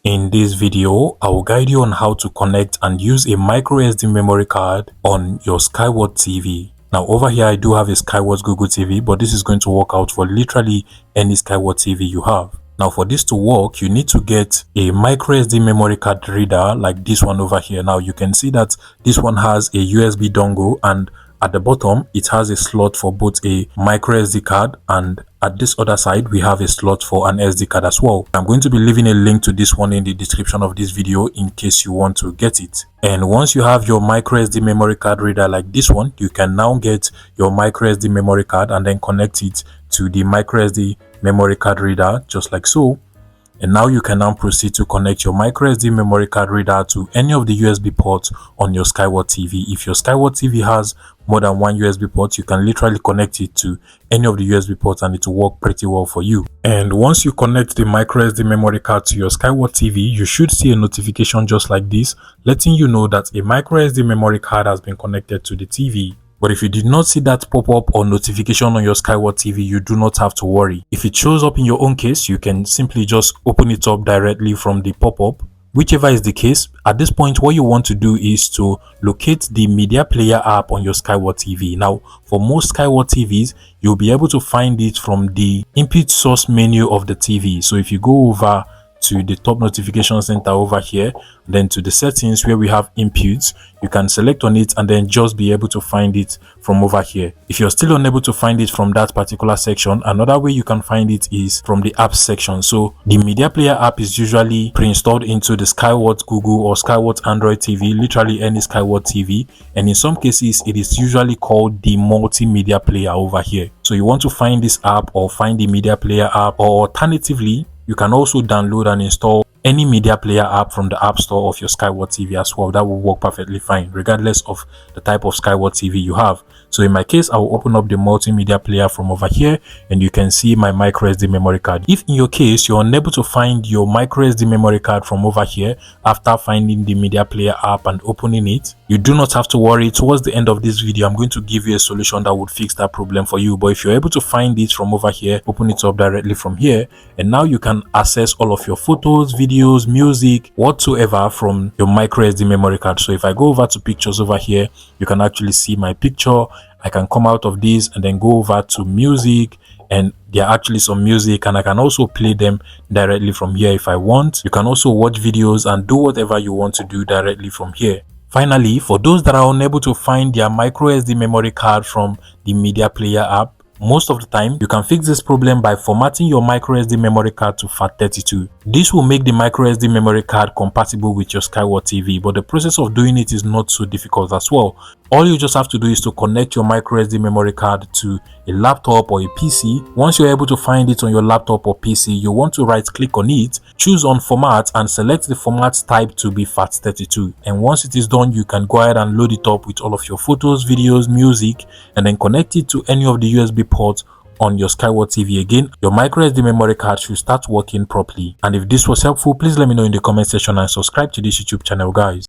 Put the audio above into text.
In this video, I will guide you on how to connect and use a micro SD memory card on your Skyworth TV. Now over here I do have a Skyworth Google TV, but this is going to work out for literally any Skyworth TV you have. Now for this to work, you need to get a micro SD memory card reader like this one over here. Now you can see that this one has a USB dongle, and at the bottom it has a slot for both a micro SD card, and at this other side we have a slot for an SD card as well. I'm going to be leaving a link to this one in the description of this video in case you want to get it. And once you have your micro SD memory card reader like this one, you can now get your micro SD memory card and then connect it to the micro SD memory card reader just like so. And now you can now proceed to connect your micro SD memory card reader to any of the USB ports on your Skyworth TV. If your Skyworth TV has more than one USB port, you can literally connect it to any of the USB ports and it will work pretty well for you. And once you connect the micro SD memory card to your Skyworth TV, you should see a notification just like this, letting you know that a micro SD memory card has been connected to the TV. But if you did not see that pop-up or notification on your Skyworth TV, you do not have to worry. If it shows up in your own case, you can simply just open it up directly from the pop-up. Whichever is the case, at this point what you want to do is to locate the media player app on your Skyworth TV. Now for most Skyworth TVs, you'll be able to find it from the input source menu of the TV. So if you go over to the top notification center over here, then to the settings where we have inputs, you can select on it and then just be able to find it from over here. If you're still unable to find it from that particular section, another way you can find it is from the apps section. So the media player app is usually pre-installed into the Skyworth Google or Skyworth Android TV, literally any Skyworth TV, and in some cases it is usually called the multimedia player over here. So you want to find this app or find the media player app, or alternatively you can also download and install any media player app from the app store of your Skyworth TV as well. That will work perfectly fine regardless of the type of Skyworth TV you have. So in my case, I will open up the multimedia player from over here and you can see my micro SD memory card. If in your case you're unable to find your micro SD memory card from over here after finding the media player app and opening it, you do not have to worry. Towards the end of this video, I'm going to give you a solution that would fix that problem for you. But if you're able to find it from over here, open it up directly from here, and now you can access all of your photos, videos, music, whatsoever from your micro SD memory card. So if I go over to pictures over here, you can actually see my picture. I can come out of this and then go over to music, and there are actually some music, and I can also play them directly from here if I want. You can also watch videos and do whatever you want to do directly from here. Finally, for those that are unable to find their micro SD memory card from the media player app, most of the time you can fix this problem by formatting your micro SD memory card to FAT32. This will make the micro SD memory card compatible with your Skyworth TV, but the process of doing it is not so difficult as well. All you just have to do is to connect your micro SD memory card to a laptop or a PC. Once you're able to find it on your laptop or PC, you want to right click on it, choose on format and select the format type to be FAT32. And once it is done, you can go ahead and load it up with all of your photos, videos, music, and then connect it to any of the USB ports on your Skyworth TV. Again, your micro SD memory card should start working properly. And if this was helpful, please let me know in the comment section and subscribe to this YouTube channel, guys.